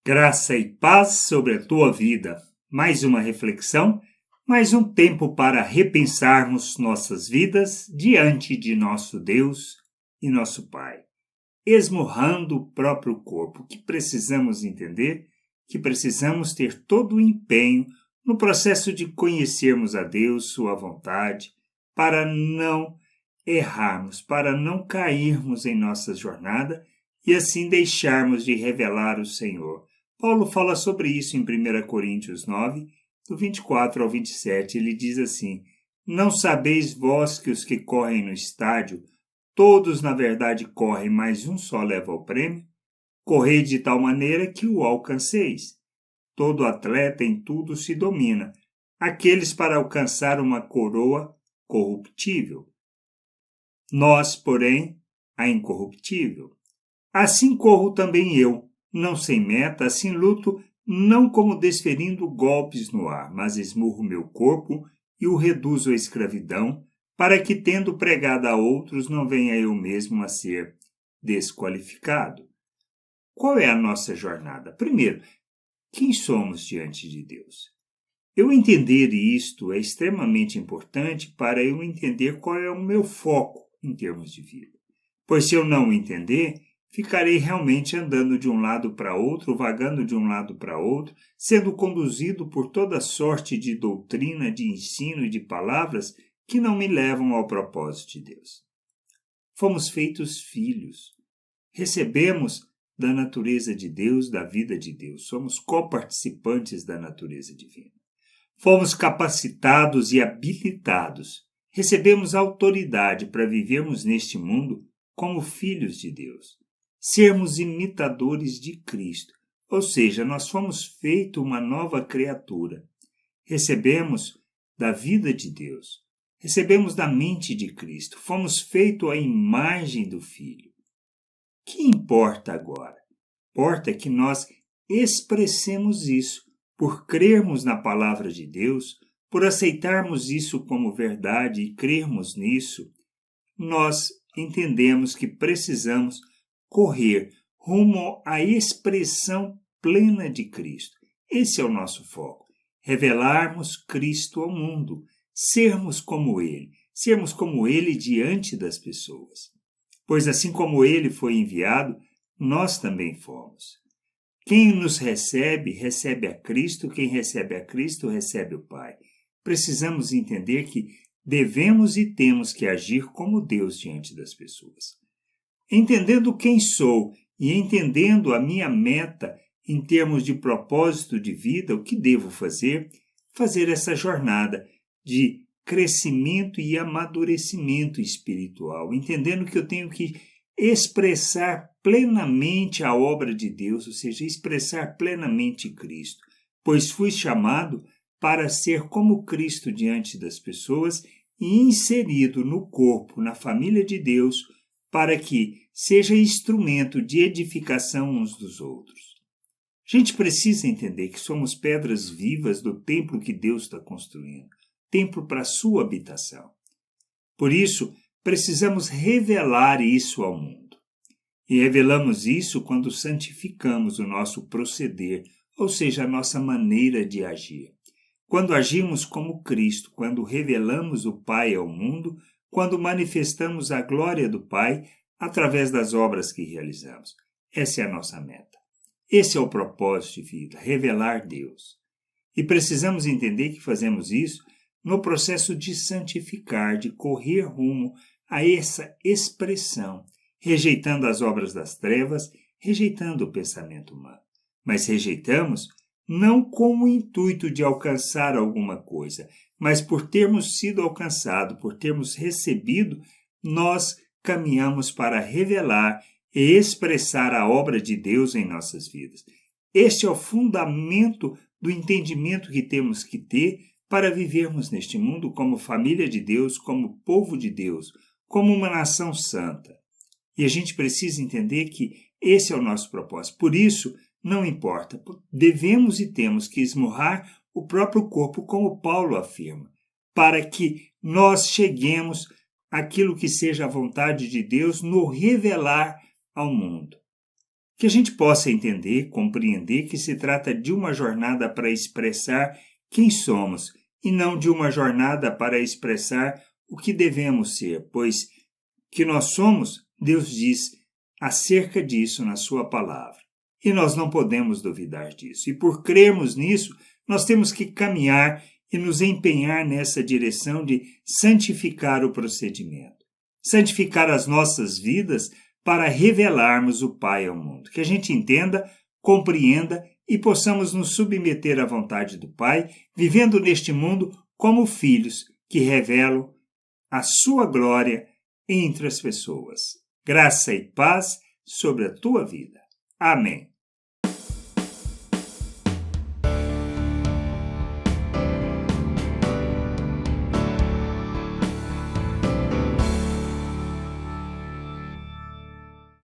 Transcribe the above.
Graça e paz sobre a tua vida. Mais uma reflexão, mais um tempo para repensarmos nossas vidas diante de nosso Deus e nosso Pai. Esmurrando o próprio corpo, que precisamos entender que precisamos ter todo o empenho no processo de conhecermos a Deus, sua vontade, para não errarmos, para não cairmos em nossa jornada e assim deixarmos de revelar o Senhor. Paulo fala sobre isso em 1 Coríntios 9, do 24 ao 27. Ele diz assim: Não sabeis vós que os que correm no estádio, todos na verdade correm, mas um só leva o prêmio? Correi de tal maneira que o alcanceis. Todo atleta em tudo se domina, aqueles para alcançar uma coroa corruptível. Nós, porém, a incorruptível. Assim corro também eu, não sem meta, assim luto, não como desferindo golpes no ar, mas esmurro meu corpo e o reduzo à escravidão, para que, tendo pregado a outros, não venha eu mesmo a ser desqualificado. Qual é a nossa jornada? Primeiro, quem somos diante de Deus? Eu entender isto é extremamente importante para eu entender qual é o meu foco em termos de vida. Pois se eu não entender, ficarei realmente andando de um lado para outro, vagando de um lado para outro, sendo conduzido por toda sorte de doutrina, de ensino e de palavras que não me levam ao propósito de Deus. Fomos feitos filhos. Recebemos da natureza de Deus, da vida de Deus. Somos coparticipantes da natureza divina. Fomos capacitados e habilitados. Recebemos autoridade para vivermos neste mundo como filhos de Deus. Sermos imitadores de Cristo, ou seja, nós fomos feitos uma nova criatura. Recebemos da vida de Deus, recebemos da mente de Cristo, fomos feitos à imagem do Filho. O que importa agora? Importa que nós expressemos isso, por crermos na palavra de Deus, por aceitarmos isso como verdade e crermos nisso, nós entendemos que precisamos correr rumo à expressão plena de Cristo. Esse é o nosso foco. Revelarmos Cristo ao mundo, sermos como Ele diante das pessoas. Pois assim como Ele foi enviado, nós também fomos. Quem nos recebe, recebe a Cristo. Quem recebe a Cristo, recebe o Pai. Precisamos entender que devemos e temos que agir como Deus diante das pessoas. Entendendo quem sou e entendendo a minha meta em termos de propósito de vida, o que devo fazer? Fazer essa jornada de crescimento e amadurecimento espiritual, entendendo que eu tenho que expressar plenamente a obra de Deus, ou seja, expressar plenamente Cristo, pois fui chamado para ser como Cristo diante das pessoas e inserido no corpo, na família de Deus, para que seja instrumento de edificação uns dos outros. A gente precisa entender que somos pedras vivas do templo que Deus está construindo, templo para a sua habitação. Por isso, precisamos revelar isso ao mundo. E revelamos isso quando santificamos o nosso proceder, ou seja, a nossa maneira de agir. Quando agimos como Cristo, quando revelamos o Pai ao mundo, quando manifestamos a glória do Pai através das obras que realizamos. Essa é a nossa meta. Esse é o propósito de vida, revelar Deus. E precisamos entender que fazemos isso no processo de santificar, de correr rumo a essa expressão, rejeitando as obras das trevas, rejeitando o pensamento humano. Mas rejeitamos não com o intuito de alcançar alguma coisa, mas por termos sido alcançados, por termos recebido, nós caminhamos para revelar e expressar a obra de Deus em nossas vidas. Este é o fundamento do entendimento que temos que ter para vivermos neste mundo como família de Deus, como povo de Deus, como uma nação santa. E a gente precisa entender que esse é o nosso propósito. Por isso, não importa, devemos e temos que esmurrar o próprio corpo, como Paulo afirma, para que nós cheguemos àquilo que seja a vontade de Deus no revelar ao mundo. Que a gente possa entender, compreender que se trata de uma jornada para expressar quem somos e não de uma jornada para expressar o que devemos ser, pois que nós somos, Deus diz acerca disso na sua palavra. E nós não podemos duvidar disso. E por crermos nisso, nós temos que caminhar e nos empenhar nessa direção de santificar o procedimento. Santificar as nossas vidas para revelarmos o Pai ao mundo. Que a gente entenda, compreenda e possamos nos submeter à vontade do Pai, vivendo neste mundo como filhos que revelam a sua glória entre as pessoas. Graça e paz sobre a tua vida. Amém.